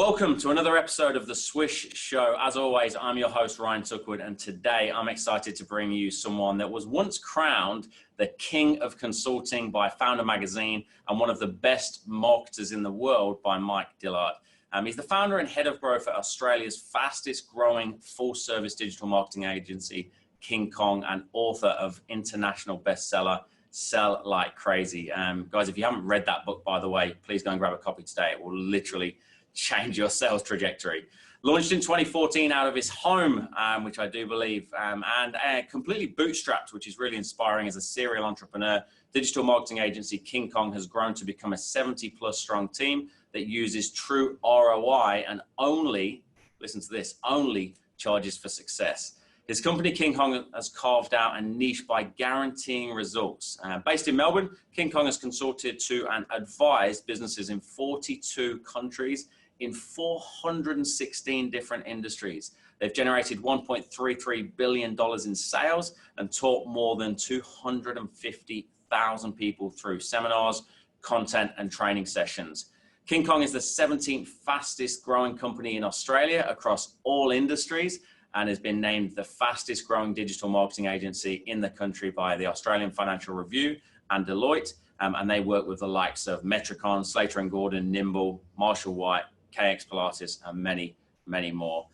Welcome to another episode of The Swish Show. As always, I'm your host, Ryan Tuckwood, and today I'm excited to bring you someone that was once crowned the King of Consulting by Founder Magazine and one of the best marketers in the world by Mike Dillard. He's the founder and head of growth at Australia's fastest growing full-service digital marketing agency, King Kong, and author of international bestseller, Sell Like Crazy. Guys, if you haven't read that book, by the way, please go and grab a copy today. It will literally change your sales trajectory. Launched in 2014 out of his home, which I do believe, and completely bootstrapped, which is really inspiring as a serial entrepreneur. Digital marketing agency King Kong has grown to become a 70-plus strong team that uses true ROI and only, listen to this, only charges for success. His company, King Kong, has carved out a niche by guaranteeing results. Based in Melbourne, King Kong has consulted to and advised businesses in 42 countries in 416 different industries. They've generated $1.33 billion in sales and taught more than 250,000 people through seminars, content, and training sessions. King Kong is the 17th fastest growing company in Australia across all industries and has been named the fastest growing digital marketing agency in the country by the Australian Financial Review and Deloitte. And they work with the likes of Metricon, Slater & Gordon, Nimble, Marshall White, KX Pilates, and many, many more.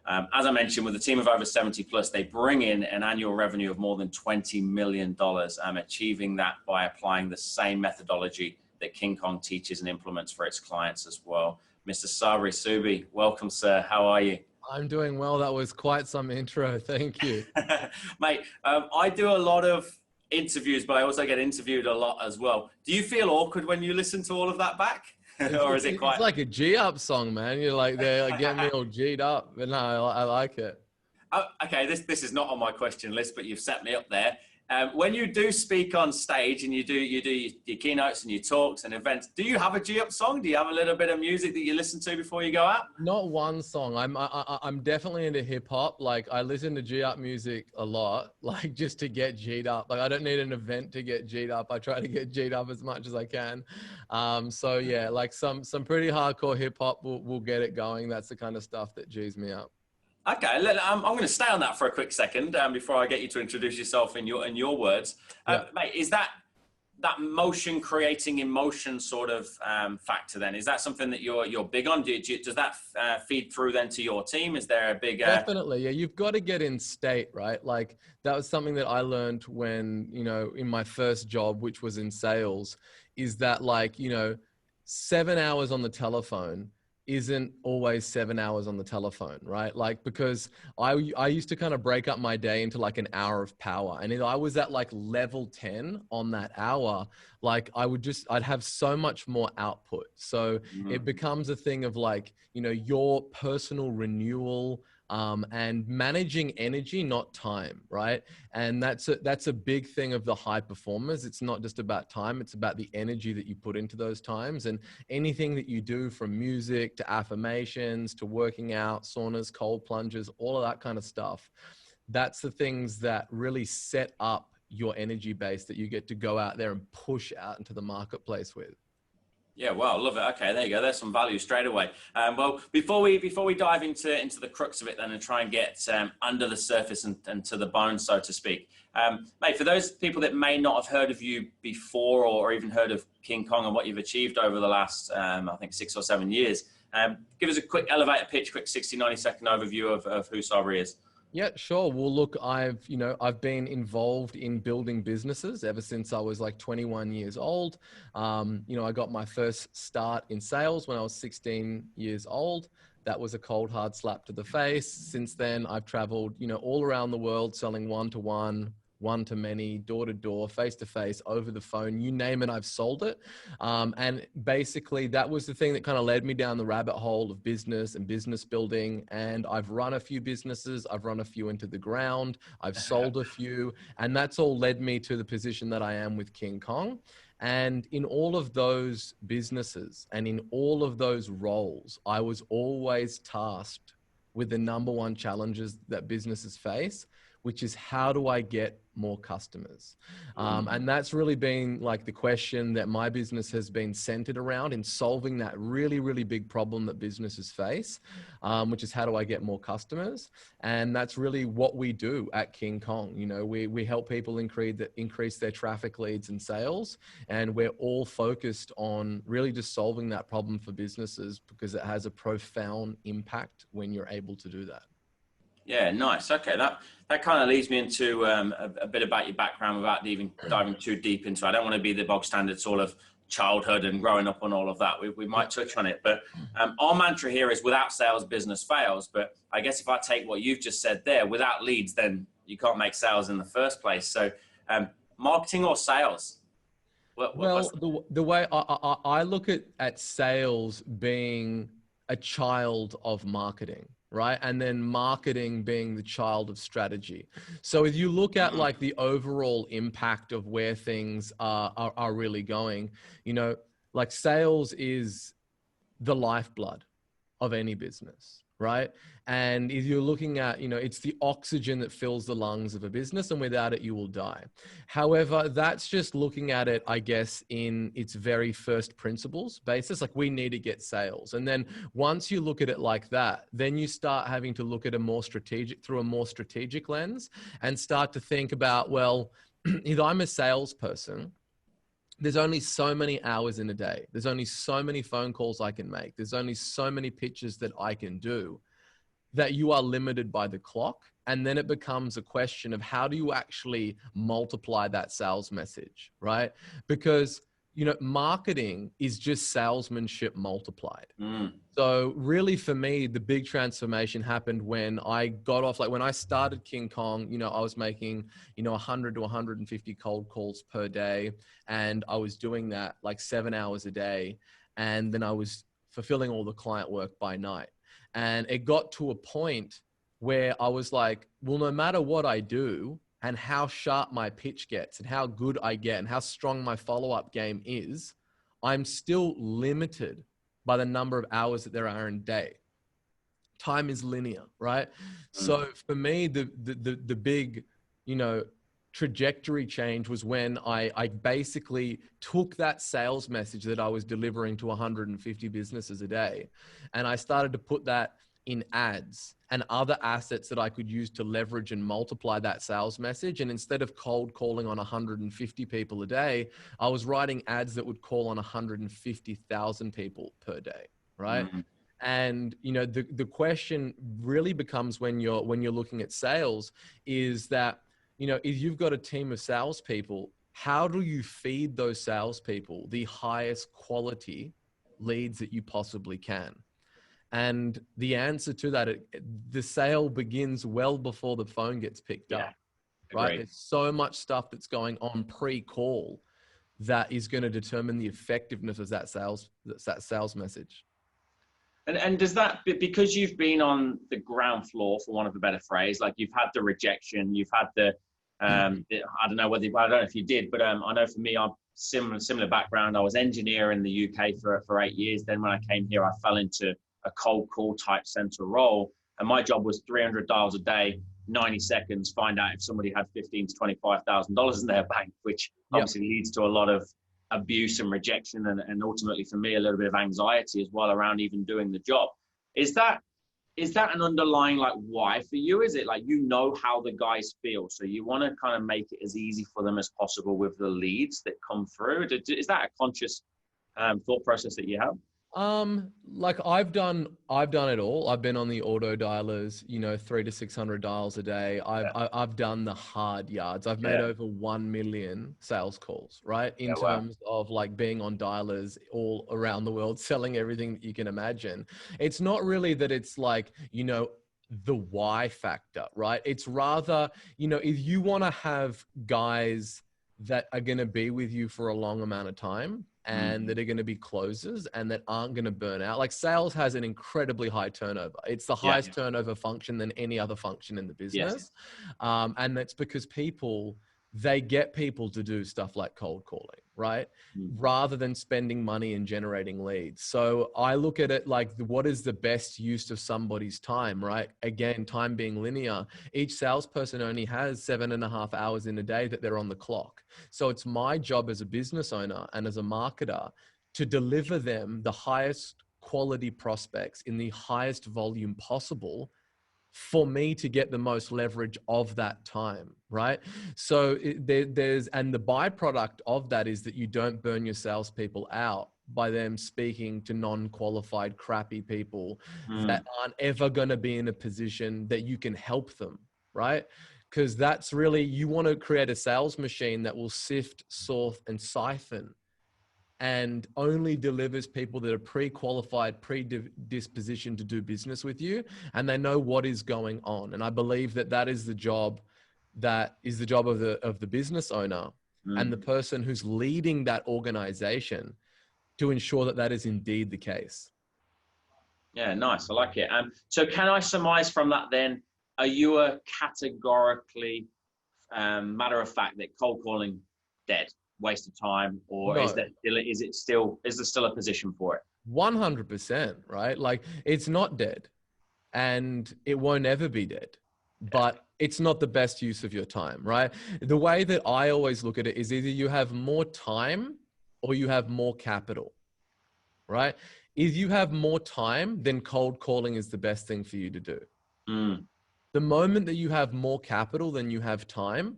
As I mentioned, with a team of over 70 plus, they bring in an annual revenue of more than $20 million, achieving that by applying the same methodology that King Kong teaches and implements for its clients as well. Mr. Sabri Suby, welcome, sir. How are you? I'm doing well. That was quite some intro. Thank you. Mate, I do a lot of interviews, but I also get interviewed a lot as well. Do you feel awkward when you listen to all of that back? Or is it quite... It's like a G-up song, man. You're like, they're getting me all G'd up. But no, I like it. Oh, okay, this is not on my question list, but you've set me up there. When you do speak on stage and you do your keynotes and your talks and events, do you have a G-up song? Do you have a little bit of music that you listen to before you go out? Not one song. I'm definitely into hip hop. Like I listen to G-up music a lot, like just to get G'd up. Like I don't need an event to get G'd up. I try to get G'd up as much as I can. So yeah, like some pretty hardcore hip hop will get it going. That's the kind of stuff that G's me up. Okay, I'm going to stay on that for a quick second before I get you to introduce yourself in your words. Yeah. Mate, is that motion creating emotion sort of factor then? Is that something that you're big on? Does that feed through then to your team? Is there a big... Definitely, yeah. You've got to get in state, right? Like that was something that I learned when, in my first job, which was in sales, is that 7 hours on the telephone isn't always 7 hours on the telephone, right? Like, because I used to kind of break up my day into like an hour of power. And if I was at like level 10 on that hour, like I'd have so much more output. So it becomes a thing of like, your personal renewal, and managing energy, not time, right? And that's a big thing of the high performers. It's not just about time, it's about the energy that you put into those times. And anything that you do, from music to affirmations to working out, saunas, cold plunges, all of that kind of stuff, that's the things that really set up your energy base that you get to go out there and push out into the marketplace with. Yeah, well, love it. Okay, there you go. There's some value straight away. Well, before we dive into the crux of it then and try and get under the surface and to the bone, so to speak, mate, for those people that may not have heard of you before or even heard of King Kong and what you've achieved over the last, I think 6 or 7 years, give us a quick elevator pitch, quick 60, 90-second overview of who Sabri is. Yeah, sure. Well, look, I've been involved in building businesses ever since I was like 21 years old. I got my first start in sales when I was 16 years old. That was a cold, hard slap to the face. Since then, I've traveled, all around the world selling one-to-one, one-to-many, door-to-door, face-to-face, over the phone, you name it, I've sold it. And basically that was the thing that kind of led me down the rabbit hole of business and business building. And I've run a few businesses, I've run a few into the ground, I've sold a few, and that's all led me to the position that I am with King Kong. And in all of those businesses and in all of those roles, I was always tasked with the number one challenges that businesses face, which is how do I get more customers? And that's really been like the question that my business has been centered around, in solving that really, really big problem that businesses face, which is how do I get more customers? And that's really what we do at King Kong. You know, we help people increase their traffic, leads, and sales. And we're all focused on really just solving that problem for businesses, because it has a profound impact when you're able to do that. Yeah, nice. Okay, that kind of leads me into a bit about your background without even diving too deep into it. I don't want to be the bog standard sort of childhood and growing up on all of that. We might touch on it, but our mantra here is without sales, business fails. But I guess if I take what you've just said there, without leads, then you can't make sales in the first place. So marketing or sales? The way I look at sales being a child of marketing, right? And then marketing being the child of strategy. So if you look at like the overall impact of where things are really going, you know, like sales is the lifeblood of any business, right? And if you're looking at, you know, it's the oxygen that fills the lungs of a business, and without it, you will die. However, that's just looking at it, I guess, in its very first principles basis. Like, we need to get sales. And then once you look at it like that, then you start having to look at through a more strategic lens, and start to think about, well, if I'm a salesperson, there's only so many hours in a day. There's only so many phone calls I can make. There's only so many pitches that I can do, that you are limited by the clock. And then it becomes a question of how do you actually multiply that sales message, right? Because, you know, marketing is just salesmanship multiplied. So really for me, the big transformation happened when I got off, like when I started King Kong, you know, I was making, you know, 100 to 150 cold calls per day. And I was doing that like 7 hours a day. And then I was fulfilling all the client work by night. And it got to a point where I was like, well, no matter what I do and how sharp my pitch gets and how good I get and how strong my follow-up game is, I'm still limited by the number of hours that there are in a day. Time is linear, right? So for me, the big, you know, trajectory change was when I basically took that sales message that I was delivering to 150 businesses a day, and I started to put that in ads and other assets that I could use to leverage and multiply that sales message. And instead of cold calling on 150 people a day, I was writing ads that would call on 150,000 people per day, right? And, you know, the question really becomes when you're looking at sales is that, you know, if you've got a team of salespeople, how do you feed those salespeople the highest quality leads that you possibly can? And the answer to that, the sale begins well before the phone gets picked up, right? There's so much stuff that's going on pre-call that is going to determine the effectiveness of that sales message. And does that, because you've been on the ground floor, for want of a better phrase, like you've had the rejection, you've had the, I don't know if you did, but I know for me, I'm similar background. I was engineer in the UK for 8 years. Then when I came here, I fell into a cold call type center role. And my job was 300 dials a day, 90 seconds, find out if somebody had $15,000 to $25,000 in their bank, which obviously leads to a lot of abuse and rejection. And ultimately for me, a little bit of anxiety as well around even doing the job. Is that an underlying like why for you? Is it like, you know how the guys feel, so you want to kind of make it as easy for them as possible with the leads that come through? Is that a conscious thought process that you have? Like I've done it all. I've been on the auto dialers, you know, 300 to 600 dials a day. I've done the hard yards. I've made over 1 million sales calls, right? In terms of like being on dialers all around the world, selling everything that you can imagine. It's not really that it's like, you know, the why factor, right? It's rather, you know, if you want to have guys that are going to be with you for a long amount of time, and that are going to be closers and that aren't going to burn out. Like sales has an incredibly high turnover. It's the highest turnover function than any other function in the business. And that's because they get people to do stuff like cold calling, right? Mm. Rather than spending money and generating leads. So I look at it like, what is the best use of somebody's time, right? Again, time being linear. Each salesperson only has 7.5 hours in a day that they're on the clock. So it's my job as a business owner and as a marketer to deliver them the highest quality prospects in the highest volume possible for me to get the most leverage of that time, right? So and the byproduct of that is that you don't burn your salespeople out by them speaking to non-qualified, crappy people that aren't ever going to be in a position that you can help them, right? Because that's really, you want to create a sales machine that will sift, sort, and siphon and only delivers people that are pre-qualified, predispositioned to do business with you, and they know what is going on. And I believe that that is the job of the business owner and the person who's leading that organization to ensure that that is indeed the case. Yeah, nice. I like it. So can I surmise from that then, are you a categorically matter of fact that cold calling dead? Waste of time, or No. is there still a position for it? 100%, right? Like, it's not dead and it won't ever be dead, but it's not the best use of your time, right? The way that I always look at it is either you have more time or you have more capital, right? If you have more time, then cold calling is the best thing for you to do. The moment that you have more capital than you have time,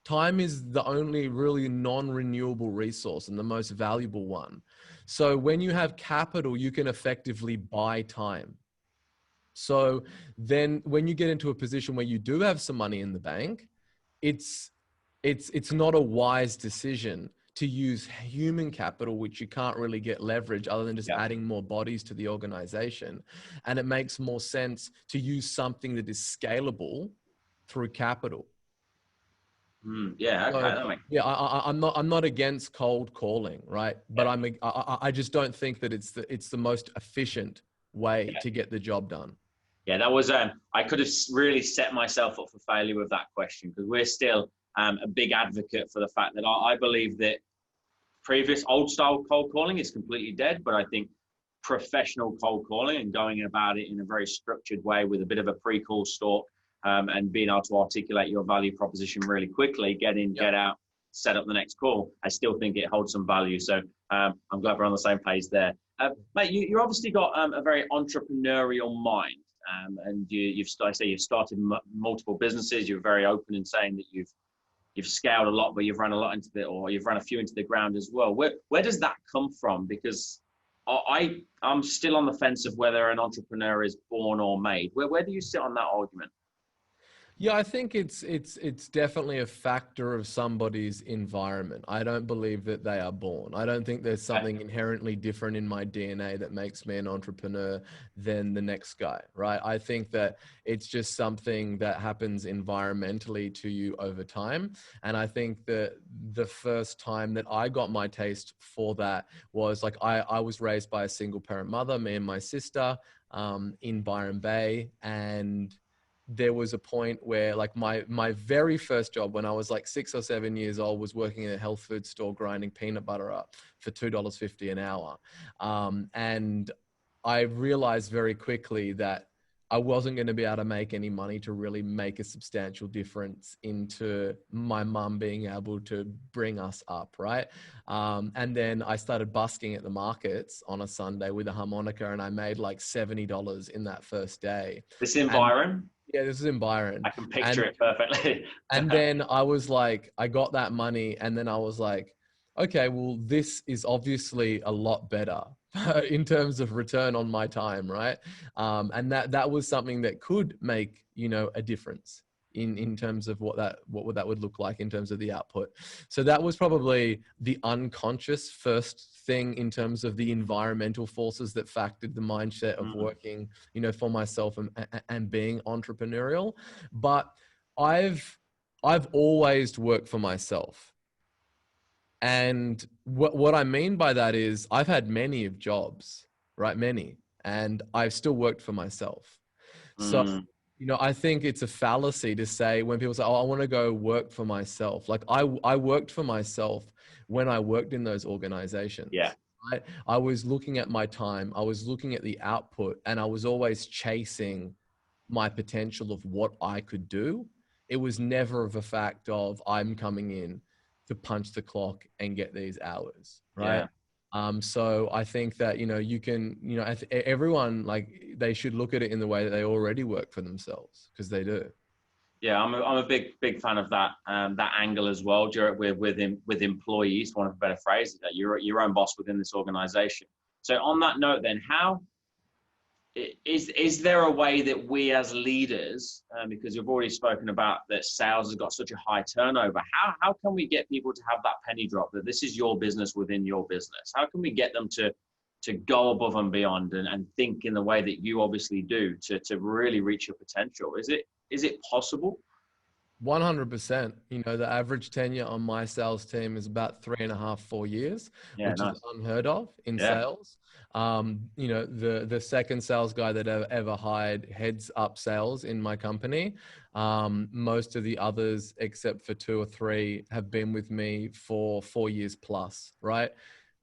time is the only really non-renewable resource and the most valuable one. So when you have capital, you can effectively buy time. So then when you get into a position where you do have some money in the bank, it's not a wise decision to use human capital, which you can't really get leverage other than just adding more bodies to the organization. And it makes more sense to use something that is scalable through capital. Yeah, okay. So, I'm not against cold calling, right? But I just don't think that it's the most efficient way to get the job done. Yeah, that was I could have really set myself up for failure with that question, because we're still a big advocate for the fact that I believe that previous old style cold calling is completely dead, but I think professional cold calling and going about it in a very structured way with a bit of a pre-call stalk, and being able to articulate your value proposition really quickly, get in, get out, set up the next call, I still think it holds some value. So I'm glad we're on the same page there. Mate, you've obviously got a very entrepreneurial mind, and you've started multiple businesses. You're very open in saying that you've scaled a lot, but you've run a lot you've run a few into the ground as well. Where does that come from? Because I'm still on the fence of whether an entrepreneur is born or made. Where do you sit on that argument? Yeah, I think it's definitely a factor of somebody's environment. I don't believe that they are born. I don't think there's something inherently different in my DNA that makes me an entrepreneur than the next guy, right? I think that it's just something that happens environmentally to you over time. And I think that the first time that I got my taste for that was like, I was raised by a single parent mother, me and my sister, in Byron Bay. And there was a point where like my very first job when I was like 6 or 7 years old was working in a health food store grinding peanut butter up for $2.50 an hour. And I realized very quickly that I wasn't going to be able to make any money to really make a substantial difference into my mum being able to bring us up, right? And then I started busking at the markets on a Sunday with a harmonica, and I made like $70 in that first day. This is in Byron? Yeah, this is in Byron. I can picture it perfectly. And then I was like, I got that money, and then I was like, okay, well, this is obviously a lot better in terms of return on my time, right? And that was something that could make, a difference in terms of what that would look like in terms of the output. So that was probably the unconscious first thing in terms of the environmental forces that factored the mindset of working, for myself and being entrepreneurial. But I've always worked for myself. And what I mean by that is I've had many of jobs, right? Many, and I've still worked for myself. So, You know, I think it's a fallacy to say when people say, "Oh, I want to go work for myself." Like I worked for myself when I worked in those organizations. Yeah. Right? I was looking at my time, I was looking at the output, and I was always chasing my potential of what I could do. It was never of a fact of I'm coming in to punch the clock and get these hours, right? Yeah. So I think that, you know, you can, you know, everyone, like, they should look at it in the way that they already work for themselves, because they do. Yeah, I'm a big fan of that that angle as well. With employees, for want of a better phrase, that you're your own boss within this organization. So on that note, then, how is there a way that we as leaders, because you've already spoken about that sales has got such a high turnover, how can we get people to have that penny drop that this is your business within your business? How can we get them to go above and beyond and think in the way that you obviously do to really reach your potential? Is it possible? 100%. You know, the average tenure on my sales team is about 3.5, 4 years, Yeah, which is nice. unheard of in Yeah, sales. You know, the second sales guy that I've ever hired heads up sales in my company. Most of the others, except for 2 or 3, have been with me for 4 years plus, right?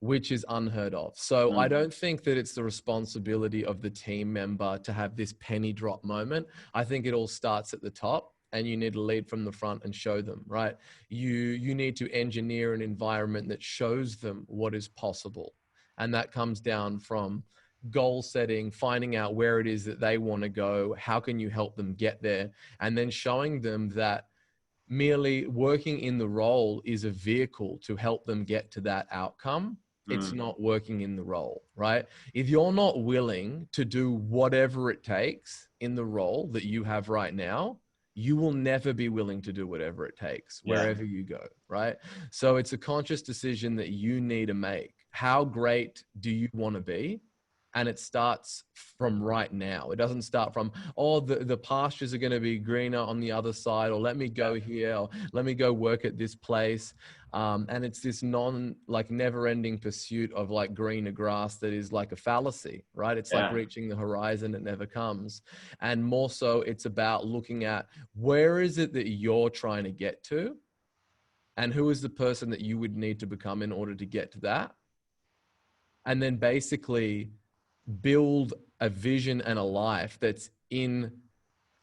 Which is unheard of. So I don't think that it's the responsibility of the team member to have this penny drop moment. I think it all starts at the top, and you need to lead from the front and show them, right? You need to engineer an environment that shows them what is possible. And that comes down from goal setting, finding out where it is that they want to go, how can you help them get there, and then showing them that merely working in the role is a vehicle to help them get to that outcome. It's not working in the role, right? If you're not willing to do whatever it takes in the role that you have right now, you will never be willing to do whatever it takes yeah, wherever you go, right? So it's a conscious decision that you need to make. How great do you want to be? And it starts from right now. It doesn't start from, oh, the pastures are going to be greener on the other side, or let me go here, or let me go work at this place. And it's this never ending pursuit of like greener grass that is like a fallacy, right? It's like yeah, reaching the horizon. It never comes. And more so, it's about looking at where is it that you're trying to get to, and who is the person that you would need to become in order to get to that. And then basically build a vision and a life that's in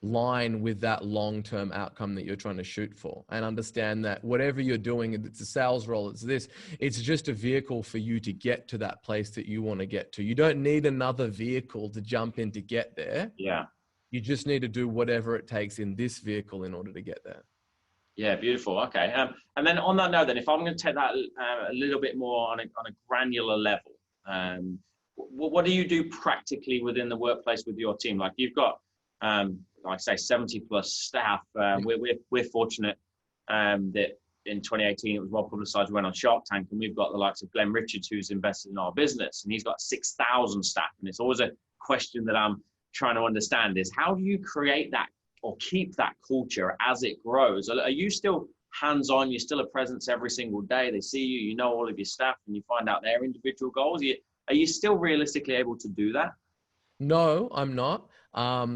line with that long-term outcome that you're trying to shoot for, and understand that whatever you're doing, it's a sales role, it's just a vehicle for you to get to that place that you want to get to. You don't need another vehicle to jump in to get there. yeah. You just need to do whatever it takes in this vehicle in order to get there. Yeah, beautiful. Okay. And then on that note, then, if I'm going to take that a little bit more on a granular level, what do you do practically within the workplace with your team? Like, you've got, like I say, 70 plus staff. We're fortunate that in 2018 it was well publicized. We went on Shark Tank, and we've got the likes of Glenn Richards, who's invested in our business, and he's got 6,000 staff. And it's always a question that I'm trying to understand is, how do you create that or keep that culture as it grows? Are you still hands-on? You're still a presence every single day. They see you, you know all of your staff, and you find out their individual goals. Are you still realistically able to do that? No, I'm not.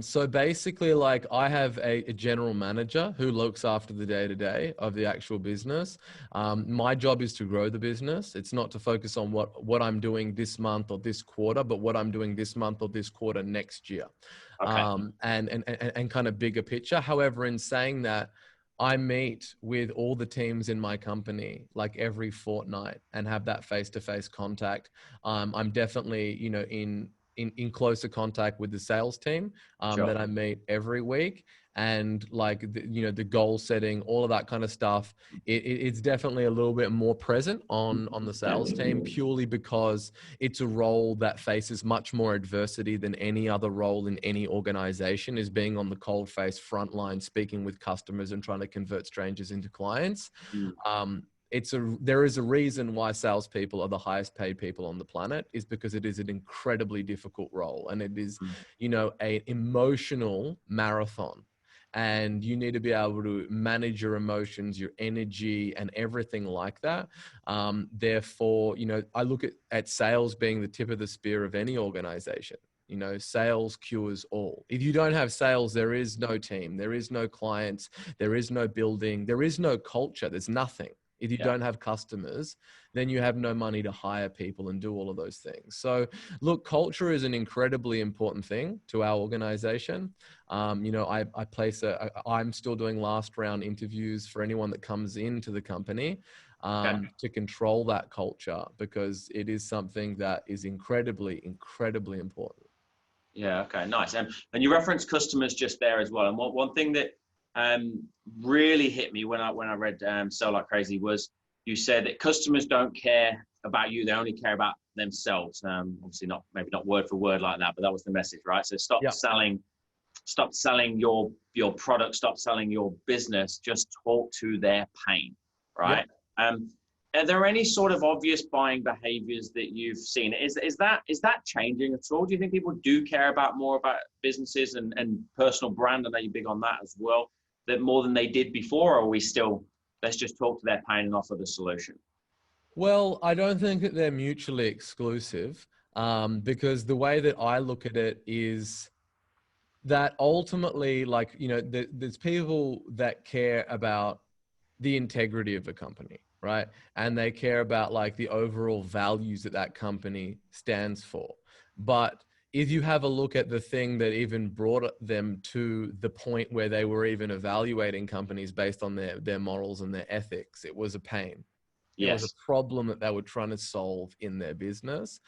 So basically, like, I have a general manager who looks after the day-to-day of the actual business. My job is to grow the business. It's not to focus on what I'm doing this month or this quarter, but what I'm doing this month or this quarter next year. Okay. And kind of bigger picture. However, in saying that, I meet with all the teams in my company like every fortnight and have that face-to-face contact. I'm definitely, you know, in closer contact with the sales team Sure. that I meet every week, and like the goal setting, all of that kind of stuff. It's definitely a little bit more present on the sales team, purely because it's a role that faces much more adversity than any other role in any organization, is being on the cold face front line, speaking with customers and trying to convert strangers into clients. There is a reason why salespeople are the highest paid people on the planet, is because it is an incredibly difficult role, and it is, an emotional marathon, and you need to be able to manage your emotions, your energy, and everything like that. Therefore, I look at sales being the tip of the spear of any organization. You know, sales cures all. If you don't have sales, there is no team, there is no clients, there is no building, there is no culture, there's nothing. If you don't have customers, then you have no money to hire people and do all of those things. So look, culture is an incredibly important thing to our organization. You know, I'm still doing last round interviews for anyone that comes into the company to control that culture, because it is something that is incredibly, incredibly important. Yeah. Okay. Nice. And you referenced customers just there as well. And one thing that really hit me when I read Sell Like Crazy was you said that customers don't care about you; they only care about themselves. Obviously, maybe not word for word like that, but that was the message, right? So stop selling your product, stop selling your business. Just talk to their pain, right? Are there any sort of obvious buying behaviors that you've seen? Is that changing at all? Do you think people do care about more about businesses and personal brand? I know you're big on that as well, that more than they did before, or are we still, let's just talk to their pain and offer the solution? Well, I don't think that they're mutually exclusive, because the way that I look at it is that ultimately, like, you know, there's people that care about the integrity of a company, right? And they care about like the overall values that that company stands for. But if you have a look at the thing that even brought them to the point where they were even evaluating companies based on their morals and their ethics, it was a pain. It was a problem that they were trying to solve in their business.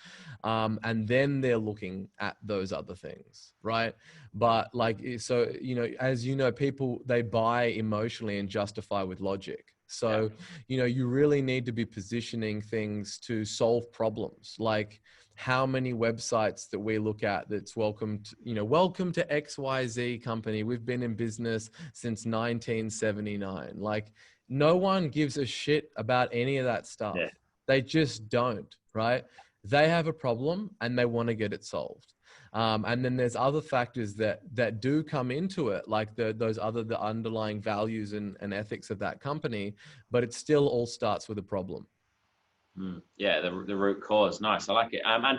And then they're looking at those other things, right? But like, so, you know, as you know, people, they buy emotionally and justify with logic. So, you know, you really need to be positioning things to solve problems. Like how many websites that we look at that's welcome to XYZ company. We've been in business since 1979. Like, no one gives a shit about any of that stuff. They just don't, right? They have a problem and they want to get it solved. And then there's other factors that do come into it, like the underlying values and ethics of that company, but it still all starts with a problem. Yeah, the root cause. Nice, I like it. And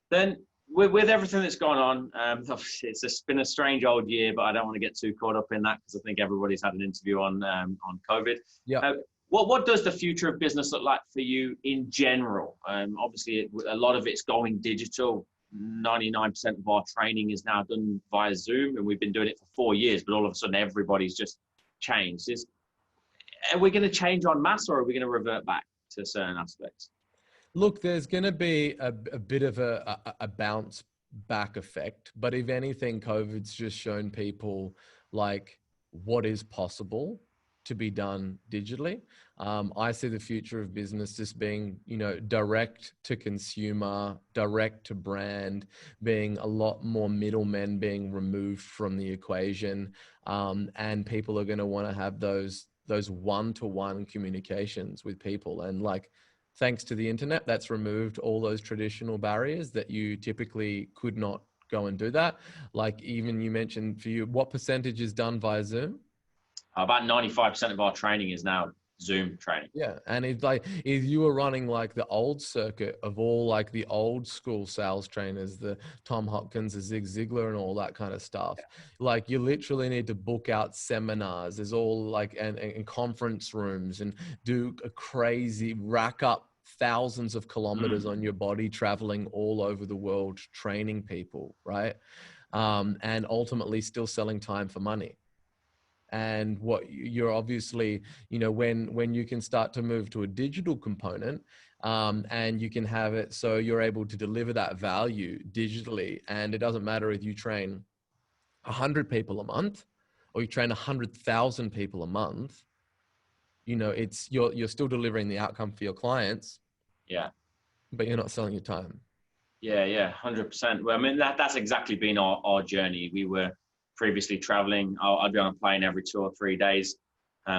then with everything that's gone on, obviously it's been a strange old year, but I don't want to get too caught up in that because I think everybody's had an interview on COVID. What does the future of business look like for you in general? Obviously, a lot of it's going digital. 99% of our training is now done via Zoom, and we've been doing it for 4 years, but all of a sudden everybody's just changed. Are we going to change en masse, or are we going to revert back to certain aspects? Look, there's going to be a bit of a bounce back effect, but if anything, COVID's just shown people like what is possible to be done digitally. I see the future of business just being, you know, direct to consumer, direct to brand, being a lot more middlemen being removed from the equation. And people are going to want to have those one-to-one communications with people. And like, thanks to the internet, that's removed all those traditional barriers that you typically could not go and do that. Like even you mentioned for you, what percentage is done via Zoom? About 95% of our training is now Zoom training. Yeah. And it's like, if you were running like the old circuit of all like the old school sales trainers, the Tom Hopkins, the Zig Ziglar and all that kind of stuff, like you literally need to book out seminars. There's all like, and conference rooms and do a crazy rack up thousands of kilometers on your body, traveling all over the world, training people. Right. And ultimately still selling time for money. And what you're obviously, you know, when you can start to move to a digital component, and you can have it so you're able to deliver that value digitally, and it doesn't matter if you train 100 people a month or you train 100,000 people a month, you know, it's you're still delivering the outcome for your clients. Yeah. But you're not selling your time. Yeah, 100%. Well, I mean, that's exactly been our journey. We were previously traveling. I'd be on a plane every 2 or 3 days,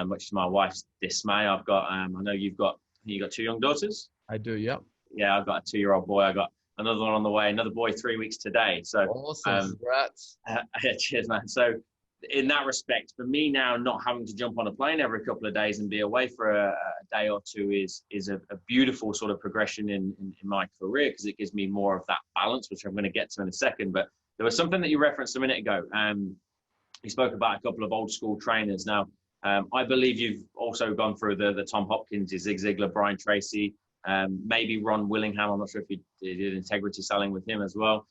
which is my wife's dismay. I've got, I know you got 2 young daughters. I do. Yep. Yeah. I've got a 2-year-old boy. I got another one on the way, another boy 3 weeks today. So awesome. Congrats. Yeah, cheers, man. So in that respect, for me now, not having to jump on a plane every couple of days and be away for a day or two is a beautiful sort of progression in my career, because it gives me more of that balance, which I'm going to get to in a second. But there was something that you referenced a minute ago. You spoke about a couple of old school trainers. Now, I believe you've also gone through the Tom Hopkins, Zig Ziglar, Brian Tracy, maybe Ron Willingham. I'm not sure if you did integrity selling with him as well.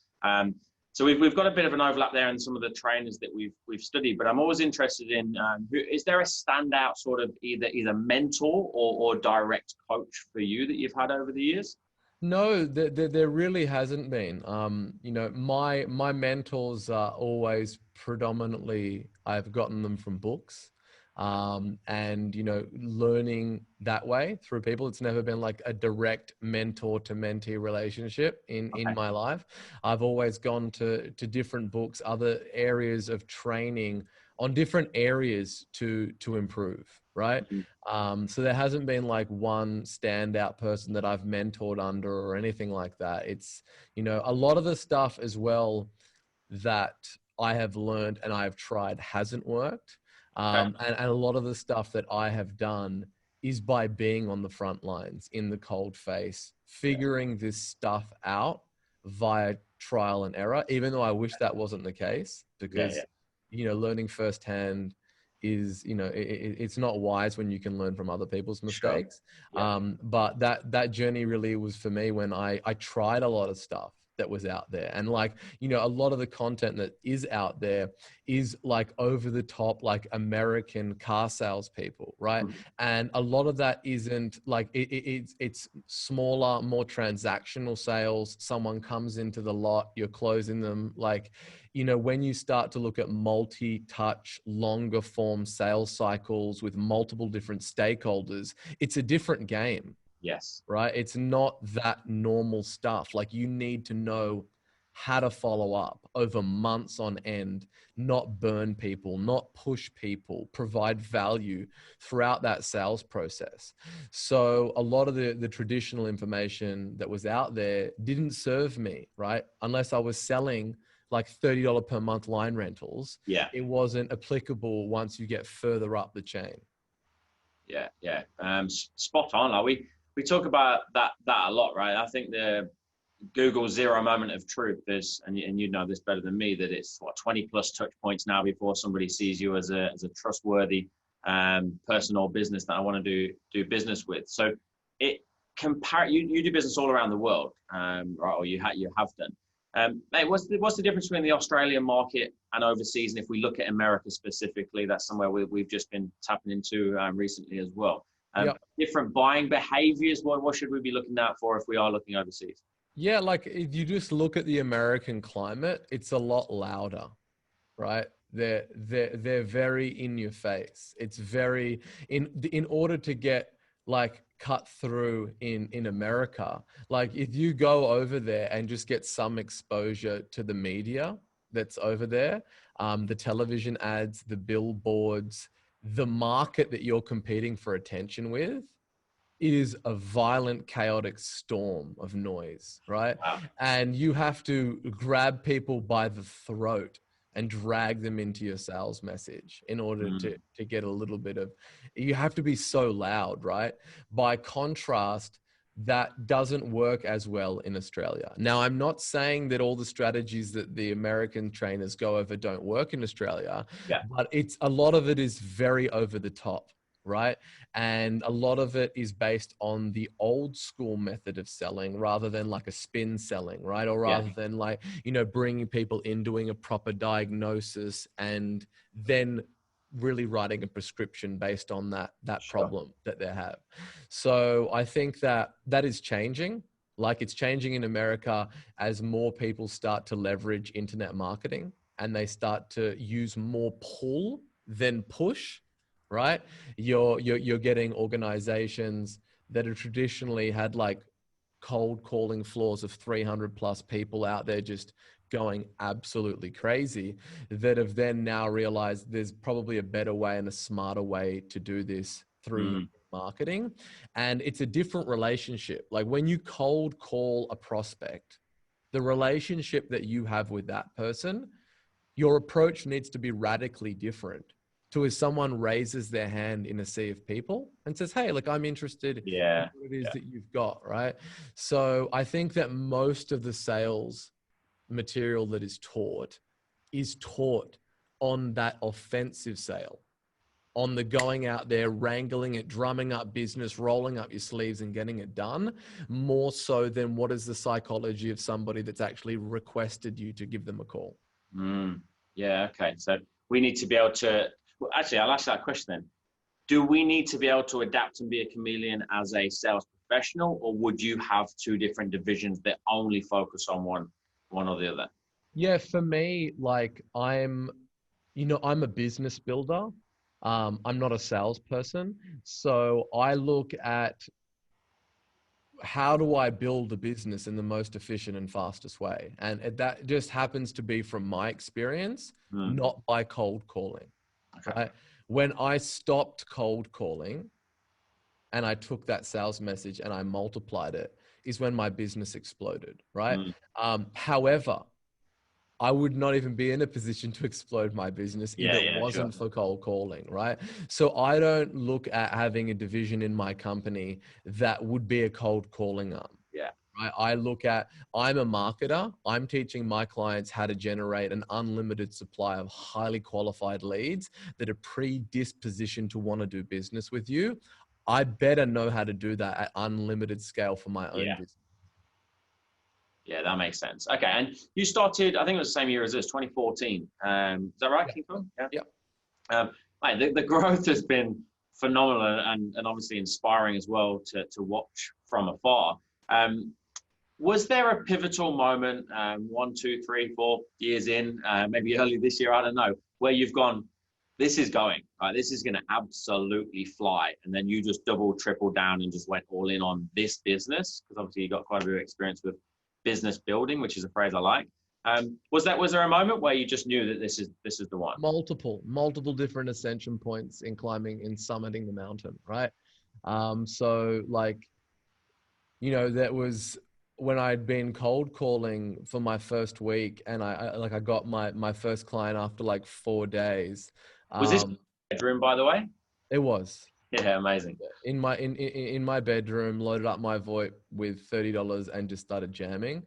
So we've got a bit of an overlap there in some of the trainers that we've studied, but I'm always interested in, is there a standout sort of either mentor or direct coach for you that you've had over the years? No, there really hasn't been. You know, my mentors are always predominantly, I've gotten them from books, and, you know, learning that way through people. It's never been like a direct mentor to mentee relationship in my life. I've always gone to different books, other areas of training on different areas to improve, right? So there hasn't been like one standout person that I've mentored under or anything like that. It's, you know, a lot of the stuff as well that I have learned and I have tried hasn't worked. And a lot of the stuff that I have done is by being on the front lines in the cold face, figuring this stuff out via trial and error, even though I wish that wasn't the case, because, you know, learning firsthand is, you know, it's not wise when you can learn from other people's mistakes. But that journey really was for me when I tried a lot of stuff that was out there. And like, you know, a lot of the content that is out there is like over the top, like American car salespeople, right? And a lot of that isn't like, it's smaller, more transactional sales. Someone comes into the lot, you're closing them. Like, you know, when you start to look at multi-touch, longer form sales cycles with multiple different stakeholders, it's a different game. Yes. Right. It's not that normal stuff. Like, you need to know how to follow up over months on end, not burn people, not push people, provide value throughout that sales process. So a lot of the traditional information that was out there didn't serve me, right? Unless I was selling like $30 per month line rentals. It wasn't applicable once you get further up the chain. Spot on. Like we talk about that a lot, right? I think the Google zero moment of truth is, and you know this better than me, that it's what 20 plus touch points now before somebody sees you as a trustworthy person or business that I want to do business with. So you do business all around the world, right? Or you have done. Mate, what's the difference between the Australian market and overseas? And if we look at America specifically, that's somewhere we've just been tapping into recently as well. Different buying behaviors. What should we be looking out for if we are looking overseas? Yeah, like if you just look at the American climate, it's a lot louder, right? They're very in your face. It's very in order to get like cut through in America. Like if you go over there and just get some exposure to the media that's over there, the television ads, the billboards, the market that you're competing for attention with, it is a violent, chaotic storm of noise, right? Wow. And you have to grab people by the throat and drag them into your sales message in order to get a little bit of, you have to be so loud, right? By contrast, that doesn't work as well in Australia. Now, I'm not saying that all the strategies that the American trainers go over don't work in Australia, but a lot of it is very over the top, right? And a lot of it is based on the old school method of selling rather than like a spin selling, right? Or rather than like, you know, bringing people in, doing a proper diagnosis and then really writing a prescription based on that problem that they have. So I think that is changing. Like it's changing in America as more people start to leverage internet marketing and they start to use more pull than push, right? You're getting organizations that have traditionally had like cold calling floors of 300 plus people out there just going absolutely crazy, that have then now realized there's probably a better way and a smarter way to do this through marketing. And it's a different relationship. Like when you cold call a prospect, the relationship that you have with that person your approach needs to be radically different to if someone raises their hand in a sea of people and says, hey, look, I'm interested in Yeah. what it is Yeah. that you've got, right? So I think that most of the sales material that is taught on that offensive sale, on the going out there, wrangling it, drumming up business, rolling up your sleeves and getting it done, more so than what is the psychology of somebody that's actually requested you to give them a call. Yeah. Okay. So we need to be able to, well, actually, I'll ask that question then. Do we need to be able to adapt and be a chameleon as a sales professional, or would you have two different divisions that only focus on one or the other? Yeah, for me, like I'm a business builder. I'm not a salesperson. So I look at how do I build a business in the most efficient and fastest way? And that just happens to be from my experience, not by cold calling. Okay. Right? When I stopped cold calling and I took that sales message and I multiplied it is when my business exploded, right? However, I would not even be in a position to explode my business if it wasn't for cold calling, right? So I don't look at having a division in my company that would be a cold calling arm. Yeah. Right? I look at, I'm a marketer. I'm teaching my clients how to generate an unlimited supply of highly qualified leads that are predispositioned to want to do business with you. I better know how to do that at unlimited scale for my own business. Yeah, that makes sense. Okay, and you started, I think it was the same year as this, 2014. Is that right, King Kong? Yeah. The growth has been phenomenal and obviously inspiring as well to watch from afar. Was there a pivotal moment, 1, 2, 3, 4 years in, maybe early this year, I don't know, where you've gone, this is going, right? This is going to absolutely fly. And then you just double, triple down and just went all in on this business? Because obviously you got quite a bit of experience with business building, which is a phrase I like. Was there a moment where you just knew that this is the one? Multiple different ascension points in climbing, in summiting the mountain, right? So like, that was when I'd been cold calling for my first week, and I got my first client after like 4 days. Was this bedroom, by the way? It was. Yeah, amazing. In my bedroom, loaded up my VoIP with $30 and just started jamming.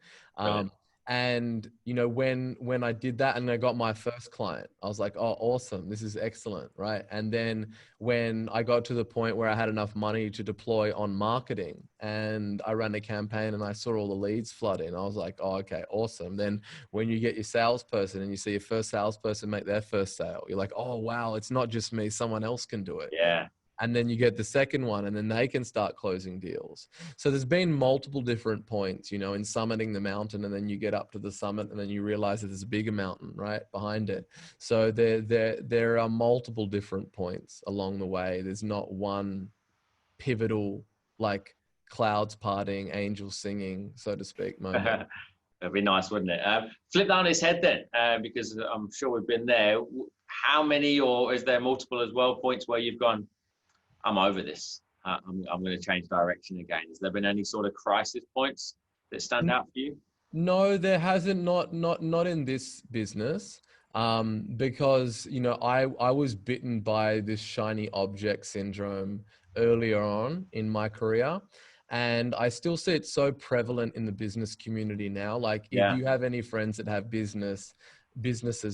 And when I did that and I got my first client, I was like, oh, awesome. This is excellent. Right. And then when I got to the point where I had enough money to deploy on marketing and I ran a campaign and I saw all the leads flood in, I was like, oh, okay, awesome. Then when you get your salesperson and you see your first salesperson make their first sale, you're like, oh, wow, it's not just me. Someone else can do it. Yeah. And then you get the second one and then they can start closing deals. So there's been multiple different points, in summiting the mountain, and then you get up to the summit and then you realize that there's a bigger mountain right behind it. So there are multiple different points along the way. There's not one pivotal, like clouds parting, angels singing, so to speak, moment. That'd be nice, wouldn't it? Flip that on his head then, because I'm sure we've been there. How many, or is there multiple as well, points where you've gone, I'm over this. I'm going to change direction again. Has there been any sort of crisis points that stand out for you? No, there hasn't. Not in this business. Because I was bitten by this shiny object syndrome earlier on in my career, and I still see it so prevalent in the business community now. Like if you have any friends that have businesses,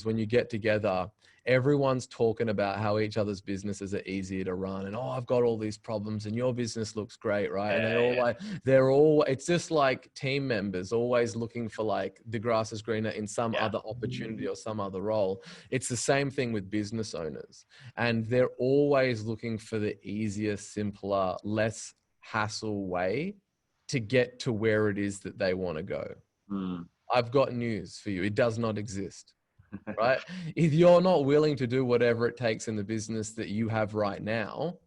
when you get together, everyone's talking about how each other's businesses are easier to run, and I've got all these problems and your business looks great, right? And they're all it's just like team members always looking for like the grass is greener in some other opportunity or some other role. It's the same thing with business owners, and they're always looking for the easier, simpler, less hassle way to get to where it is that they want to go. I've got news for you. It does not exist. Right? If you're not willing to do whatever it takes in the business that you have right now,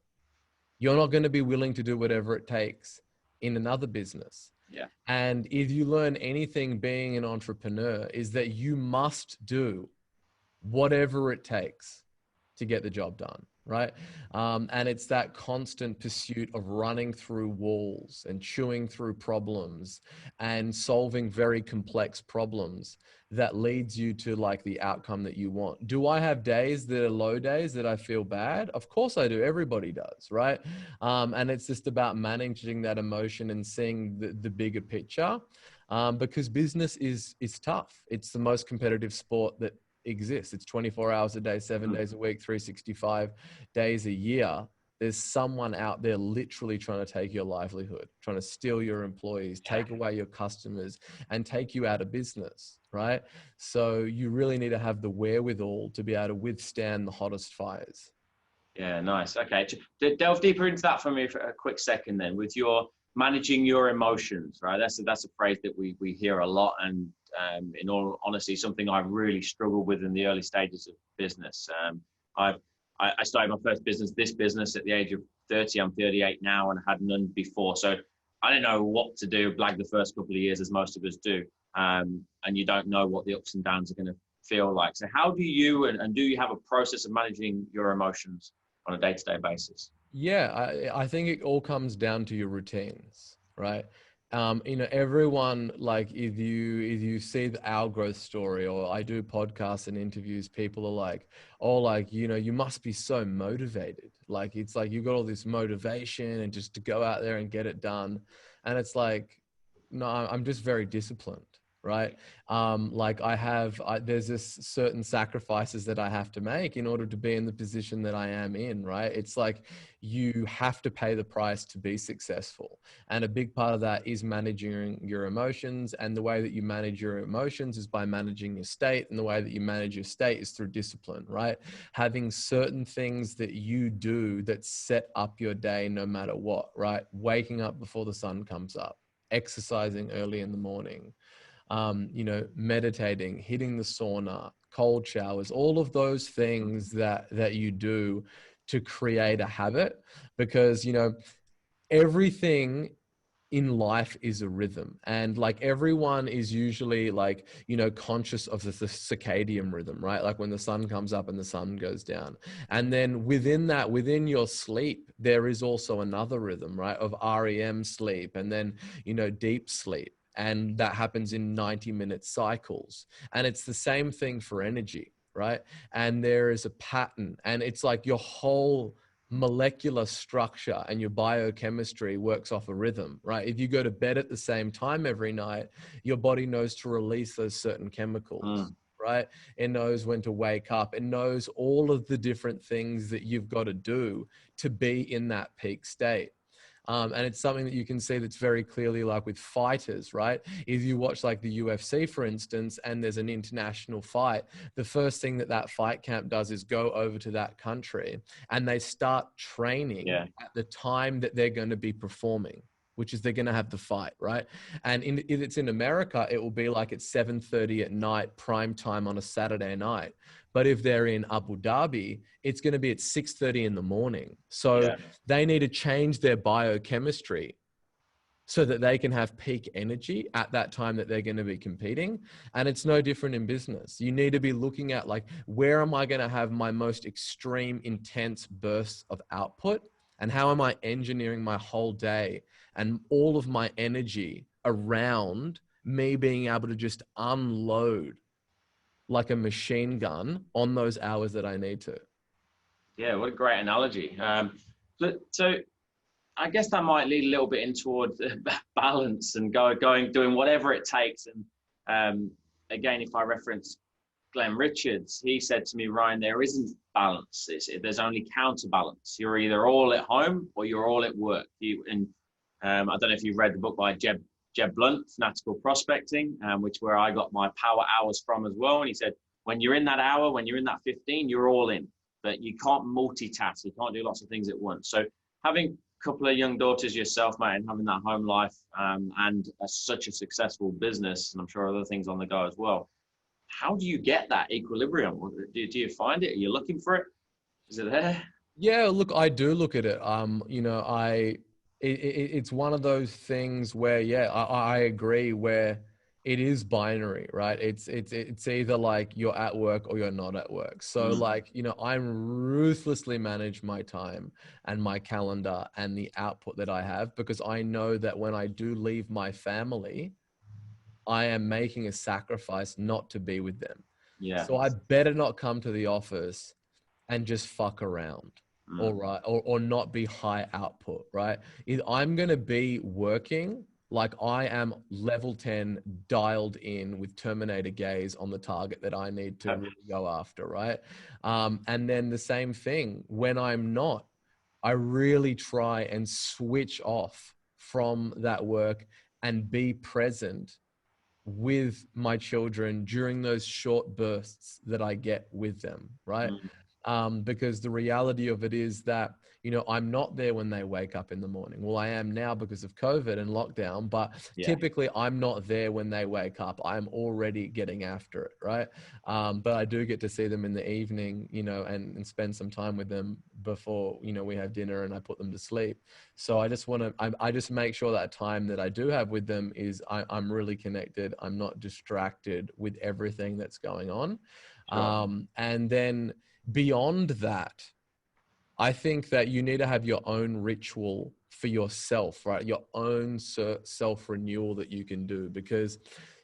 you're not going to be willing to do whatever it takes in another business. Yeah. And if you learn anything being an entrepreneur, is that you must do whatever it takes to get the job done, right? And it's that constant pursuit of running through walls and chewing through problems and solving very complex problems that leads you to like the outcome that you want. Do I have days that are low days that I feel bad? Of course I do. Everybody does, right? And it's just about managing that emotion and seeing the bigger picture, because business is tough. It's the most competitive sport that exists. It's 24 hours a day, 7 days a week, 365 days a year. There's someone out there literally trying to take your livelihood, trying to steal your employees, take away your customers, and take you out of business, right? So you really need to have the wherewithal to be able to withstand the hottest fires. Yeah, nice. Okay, delve deeper into that for me for a quick second then, with your managing your emotions, right? That's a phrase that we hear a lot, and in all honesty, something I really struggled with in the early stages of business. I started my first business, this business, at the age of 30. I'm 38 now and had none before. So I didn't know what to do, blag the first couple of years, as most of us do. And you don't know what the ups and downs are going to feel like. So how do you, and do you have a process of managing your emotions on a day-to-day basis? Yeah, I think it all comes down to your routines, right? Everyone, like if you see our growth story, or I do podcasts and interviews, people are like, oh, like, you must be so motivated. Like, it's like you got all this motivation and just to go out there and get it done. And it's like, no, I'm just very disciplined. Right. Like there's this certain sacrifices that I have to make in order to be in the position that I am in. Right. It's like you have to pay the price to be successful. And a big part of that is managing your emotions. And the way that you manage your emotions is by managing your state. And the way that you manage your state is through discipline, right? Having certain things that you do that set up your day no matter what, right? Waking up before the sun comes up, exercising early in the morning, meditating, hitting the sauna, cold showers, all of those things that you do to create a habit, because, everything in life is a rhythm, and like everyone is usually like, conscious of the circadian rhythm, right? Like when the sun comes up and the sun goes down. And then within your sleep, there is also another rhythm, right? Of REM sleep, and then, deep sleep. And that happens in 90-minute cycles. And it's the same thing for energy, right? And there is a pattern, and it's like your whole molecular structure and your biochemistry works off a rhythm, right? If you go to bed at the same time every night, your body knows to release those certain chemicals, right? It knows when to wake up. It knows all of the different things that you've got to do to be in that peak state. And it's something that you can see that's very clearly like with fighters, right? If you watch like the UFC, for instance, and there's an international fight, the first thing that fight camp does is go over to that country and they start training at the time that they're going to be performing, which is they're going to have the fight, right? And if it's in America, it will be like at 7:30 at night, prime time on a Saturday night. But if they're in Abu Dhabi, it's going to be at 6:30 in the morning. So they need to change their biochemistry so that they can have peak energy at that time that they're going to be competing. And it's no different in business. You need to be looking at like, where am I going to have my most extreme, intense bursts of output? And how am I engineering my whole day and all of my energy around me being able to just unload like a machine gun on those hours that I need to? Yeah, what a great analogy. So I guess that might lead a little bit in towards balance and doing whatever it takes. And again, if I reference Glenn Richards, he said to me, Ryan, there isn't balance. There's only counterbalance. You're either all at home or you're all at work. I don't know if you've read the book by Jeb Blunt, Fanatical Prospecting, which where I got my power hours from as well. And he said, when you're in that hour, when you're in that 15, you're all in. But you can't multitask. You can't do lots of things at once. So having a couple of young daughters yourself, mate, and having that home life and such a successful business, and I'm sure other things on the go as well, how do you get that equilibrium? Do you find it? Are you looking for it? Is it there? Yeah, look, I do look at it. It's one of those things where, I agree, where it is binary, right? It's either like you're at work or you're not at work. So like, you know, I'm ruthlessly manage my time and my calendar and the output that I have, because I know that when I do leave my family, I am making a sacrifice not to be with them. Yeah. So I better not come to the office and just fuck around. All right. Or not be high output, right? If I'm going to be working like I am level 10 dialed in with Terminator gaze on the target that I need to really go after, right? And then the same thing when I'm not, I really try and switch off from that work and be present with my children during those short bursts that I get with them, right? Because the reality of it is that, you know, I'm not there when they wake up in the morning. Well, I am now because of COVID and lockdown, but typically I'm not there when they wake up. I'm already getting after it, right? But I do get to see them in the evening, you know, and spend some time with them before, you know, we have dinner and I put them to sleep. So I just want to, I just make sure that time that I do have with them is I'm really connected. I'm not distracted with everything that's going on. And then beyond that, I think that you need to have your own ritual for yourself, right? Your own self-renewal that you can do, because,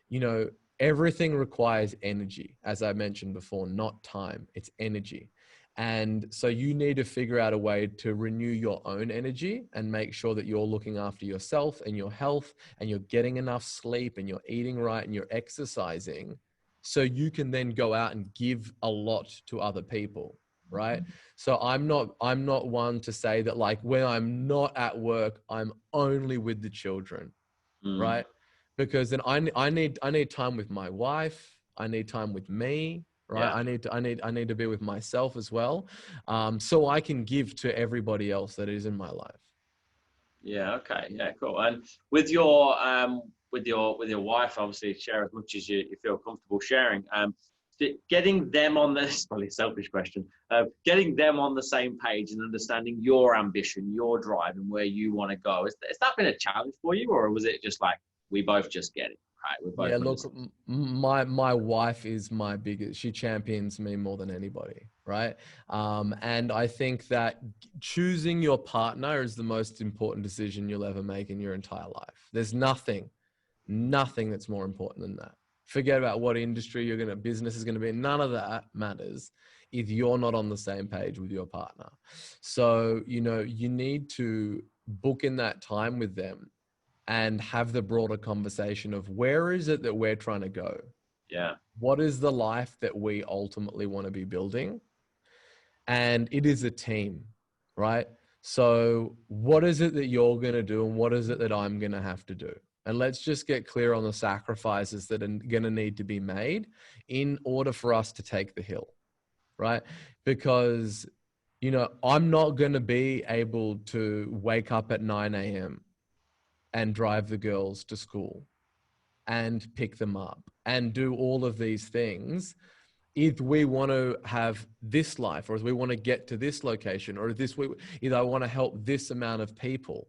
you know, everything requires energy, as I mentioned before, not time, it's energy. And so you need to figure out a way to renew your own energy and make sure that you're looking after yourself and your health and you're getting enough sleep and you're eating right and you're exercising, so you can then go out and give a lot to other people, right? So I'm not one to say that like when I'm not at work, I'm only with the children, right? Because then I need time with my wife. I need time with me, right? I need to be with myself as well, so I can give to everybody else that is in my life. Yeah. Okay. Yeah. Cool. And with your wife, obviously share as much as you feel comfortable sharing. Getting them on the, it's probably a selfish question. Getting them on the same page and understanding your ambition, your drive, and where you want to go. Has that been a challenge for you, or was it just like we both just get it? Right. We're both. Yeah, look, my wife is my biggest, she champions me more than anybody, right? And I think that choosing your partner is the most important decision you'll ever make in your entire life. There's nothing that's more important than that. Forget about what industry business is going to be. None of that matters if you're not on the same page with your partner. So, you know, you need to book in that time with them and have the broader conversation of where is it that we're trying to go? Yeah. What is the life that we ultimately want to be building? And it is a team, right? So what is it that you're going to do and what is it that I'm going to have to do? And let's just get clear on the sacrifices that are going to need to be made in order for us to take the hill, right? Because, you know, I'm not going to be able to wake up at 9 a.m. and drive the girls to school and pick them up and do all of these things if we want to have this life, or if we want to get to this location, or either I want to help this amount of people.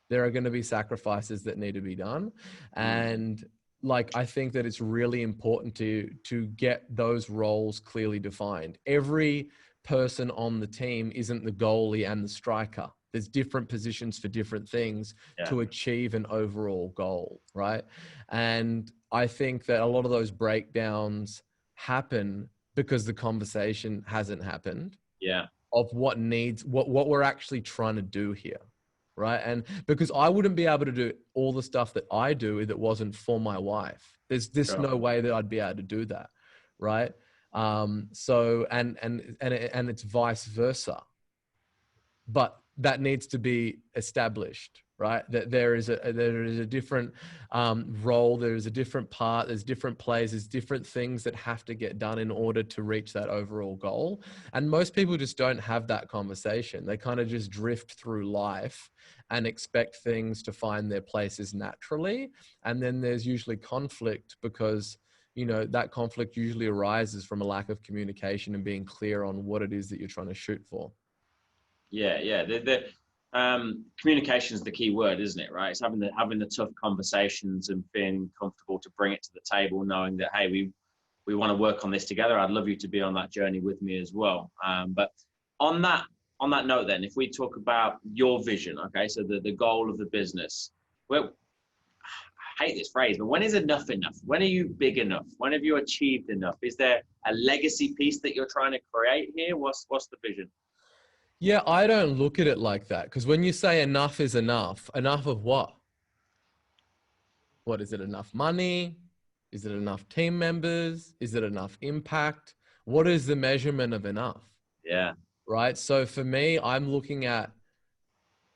There are going to be sacrifices that need to be done. And like, I think that it's really important to get those roles clearly defined. Every person on the team isn't the goalie and the striker. There's different positions for different things to achieve an overall goal, right? And I think that a lot of those breakdowns happen because the conversation hasn't happened. Of what we're actually trying to do here, right? And because I wouldn't be able to do all the stuff that I do if it wasn't for my wife. There's no way that I'd be able to do that, right? So and it's vice versa. But that needs to be established, right? That there is a different role, there is a different part, there's different plays, there's different things that have to get done in order to reach that overall goal. And most people just don't have that conversation. They kind of just drift through life and expect things to find their places naturally. And then there's usually conflict because, you know, that conflict usually arises from a lack of communication and being clear on what it is that you're trying to shoot for. Yeah. Communication is the key word, isn't it? Right. It's having the tough conversations and feeling comfortable to bring it to the table, knowing that, hey, we want to work on this together. I'd love you to be on that journey with me as well. But on that note, then, if we talk about your vision, okay, so the goal of the business, well, I hate this phrase, but when is enough enough? When are you big enough? When have you achieved enough? Is there a legacy piece that you're trying to create here? What's the vision? Yeah, I don't look at it like that, because when you say enough is enough of what? What is it? Enough money? Is it enough team members? Is it enough impact? What is the measurement of enough? Yeah. Right. So for me, I'm looking at,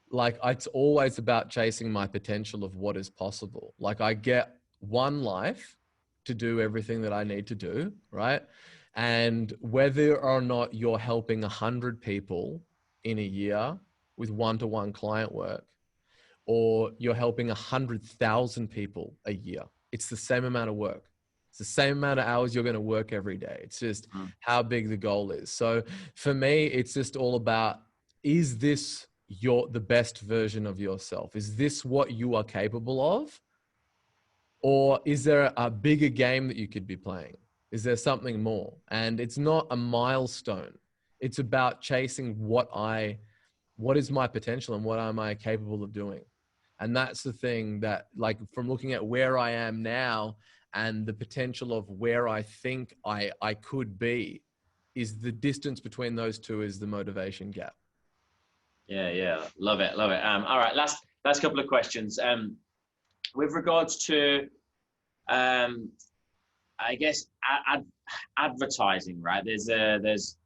like, it's always about chasing my potential of what is possible. Like, I get one life to do everything that I need to do. Right. And whether or not you're helping 100 people in a year with one-to-one client work, or you're helping 100,000 people a year, it's the same amount of work. It's the same amount of hours you're going to work every day. It's just how big the goal is. So for me, it's just all about, is this the best version of yourself? Is this what you are capable of? Or is there a bigger game that you could be playing? Is there something more? And it's not a milestone. It's about chasing what is my potential and what am I capable of doing? And that's the thing that, like, from looking at where I am now and the potential of where I think I could be, is the distance between those two is the motivation gap. Yeah. Love it. All right. Last couple of questions. With regards to, I guess, advertising, right? There's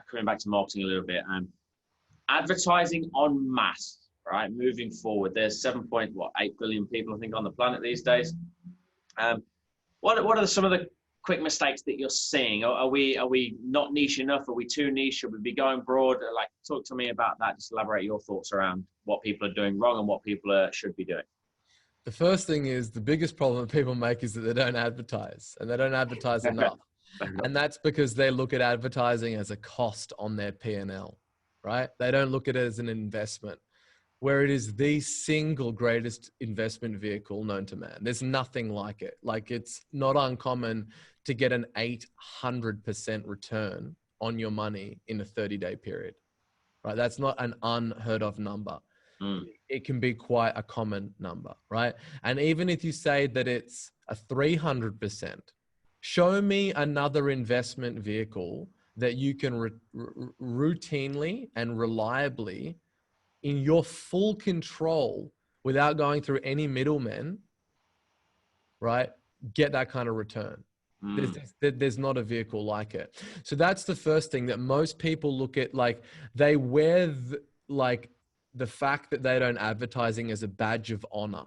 coming back to marketing a little bit. Advertising en masse, right? Moving forward, there's 7.8 billion people, I think, on the planet these days. What are some of the quick mistakes that you're seeing? Are we not niche enough? Are we too niche? Should we be going broad? Like, talk to me about that. Just elaborate your thoughts around what people are doing wrong and what people should be doing. The first thing is, the biggest problem that people make is that they don't advertise, and they don't advertise enough. And that's because they look at advertising as a cost on their P&L, right? They don't look at it as an investment, where it is the single greatest investment vehicle known to man. There's nothing like it. Like, it's not uncommon to get an 800% return on your money in a 30-day period, right? That's not an unheard of number. It can be quite a common number, right? And even if you say that it's a 300%, show me another investment vehicle that you can routinely and reliably, in your full control, without going through any middlemen, right, get that kind of return. There's not a vehicle like it. So that's the first thing that most people look at. Like, they wear the fact that they don't advertising as a badge of honor,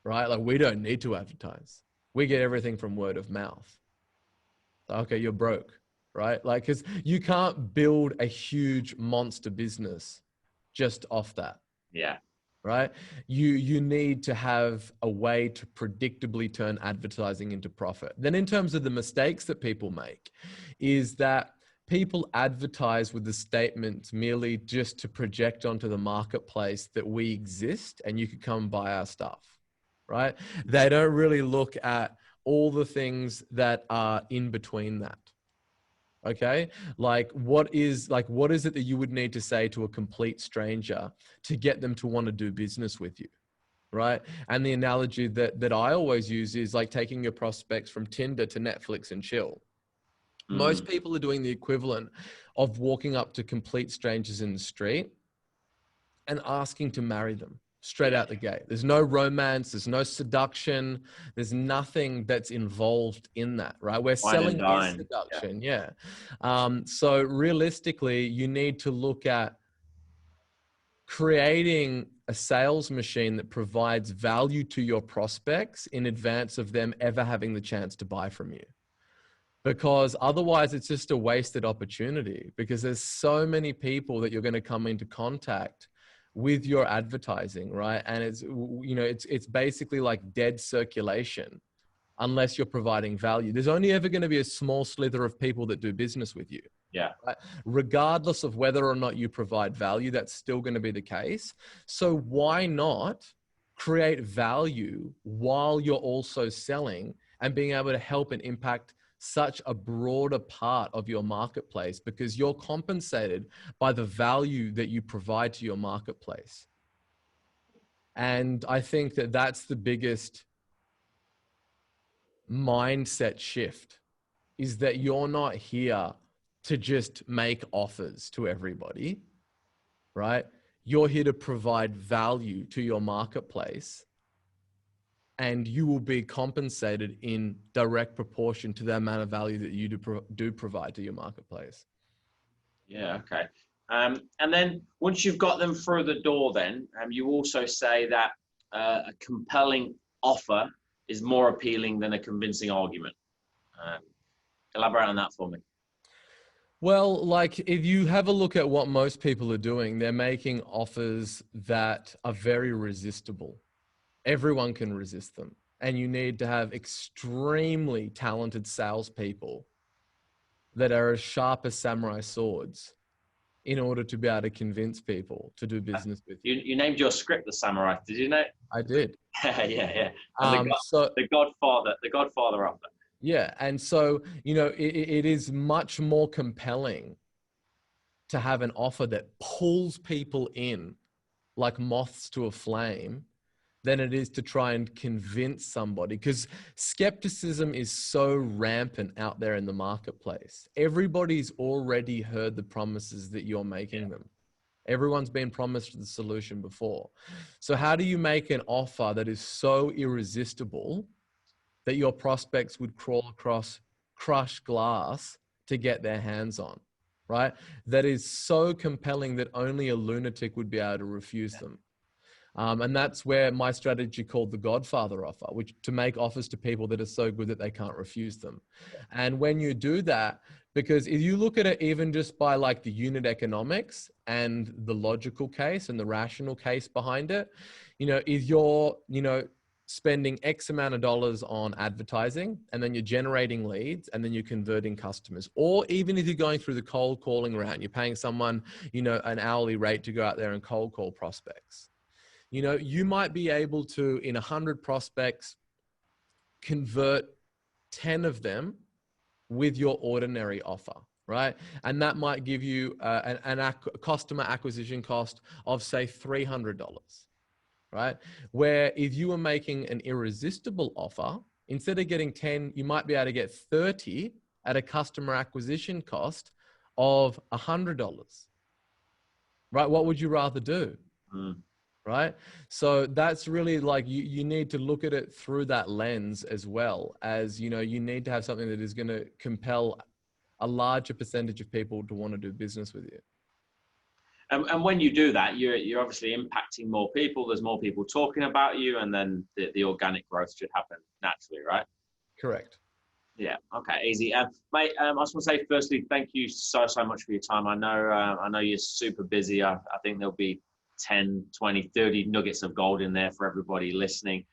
right? Like, we don't need to advertise. We get everything from word of mouth. Okay, you're broke, right? Like, because you can't build a huge monster business just off that. Yeah. Right? You need to have a way to predictably turn advertising into profit. Then, in terms of the mistakes that people make, is that people advertise with the statement merely just to project onto the marketplace that we exist and you could come buy our stuff, right? They don't really look at all the things that are in between that. Okay. Like, what is it that you would need to say to a complete stranger to get them to want to do business with you? Right. And the analogy that I always use is like taking your prospects from Tinder to Netflix and chill. Most people are doing the equivalent of walking up to complete strangers in the street and asking to marry them straight out the gate. There's no romance. There's no seduction. There's nothing that's involved in that, right? We're selling is seduction. Yeah. So realistically, you need to look at creating a sales machine that provides value to your prospects in advance of them ever having the chance to buy from you. Because otherwise it's just a wasted opportunity, because there's so many people that you're going to come into contact with your advertising, right? And it's basically like dead circulation unless you're providing value. There's only ever going to be a small slither of people that do business with you. Yeah. Right? Regardless of whether or not you provide value, that's still going to be the case. So why not create value while you're also selling and being able to help and impact such a broader part of your marketplace, because you're compensated by the value that you provide to your marketplace. And I think that that's the biggest mindset shift, is that you're not here to just make offers to everybody, right? You're here to provide value to your marketplace, and you will be compensated in direct proportion to the amount of value that you do provide to your marketplace. Yeah, okay. And then once you've got them through the door, then you also say that a compelling offer is more appealing than a convincing argument. Elaborate on that for me. Well, like if you have a look at what most people are doing, they're making offers that are very resistible. Everyone can resist them. And you need to have extremely talented salespeople that are as sharp as samurai swords in order to be able to convince people to do business with you. You named your script The Samurai, did you know? I did. Yeah. And the Godfather offer. Yeah. And so, you know, it is much more compelling to have an offer that pulls people in like moths to a flame than it is to try and convince somebody, because skepticism is so rampant out there in the marketplace. Everybody's already heard the promises that you're making them. Everyone's been promised the solution before. So how do you make an offer that is so irresistible that your prospects would crawl across crushed glass to get their hands on, right? That is so compelling that only a lunatic would be able to refuse them. And that's where my strategy called the Godfather offer, which to make offers to people that are so good that they can't refuse them. And when you do that, because if you look at it even just by like the unit economics and the logical case and the rational case behind it, you know, if you're, you know, spending X amount of dollars on advertising, and then you're generating leads, and then you're converting customers, or even if you're going through the cold calling route, you're paying someone, you know, an hourly rate to go out there and cold call prospects. You know, you might be able to, in 100 prospects, convert 10 of them with your ordinary offer, right? And that might give you a customer acquisition cost of, say, $300, right? Where if you were making an irresistible offer, instead of getting 10, you might be able to get 30 at a customer acquisition cost of $100, right? What would you rather do? Right? So that's really like, you need to look at it through that lens, as well as, you know, you need to have something that is going to compel a larger percentage of people to want to do business with you. And when you do that, you're obviously impacting more people. There's more people talking about you, and then the organic growth should happen naturally, right? Correct. Yeah. Okay. Easy. Mate, I just want to say firstly, thank you so much for your time. I know you're super busy. I think there'll be 10, 20, 30 nuggets of gold in there for everybody listening.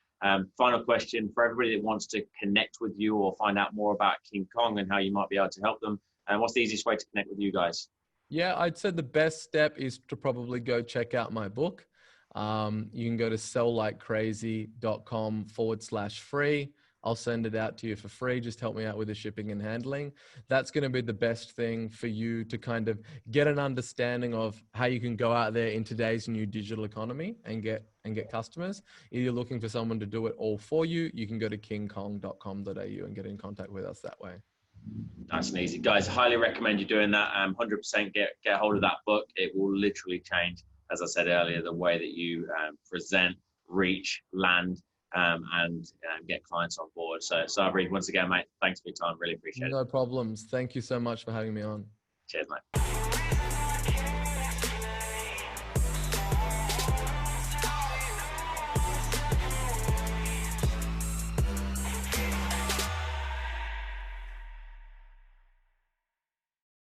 Final question for everybody that wants to connect with you or find out more about King Kong and how you might be able to help them. And what's the easiest way to connect with you guys? Yeah, I'd say the best step is to probably go check out my book. You can go to selllikecrazy.com/free. I'll send it out to you for free. Just help me out with the shipping and handling. That's going to be the best thing for you to kind of get an understanding of how you can go out there in today's new digital economy and get customers. If you're looking for someone to do it all for you, you can go to kingkong.com.au and get in contact with us that way. Nice and easy. Guys, highly recommend you doing that. 100% get a hold of that book. It will literally change, as I said earlier, the way that you present, reach, land, and get clients on board. So Sabri, once again, mate, thanks for your time. Really appreciate it. No problems. Thank you so much for having me on. Cheers, mate.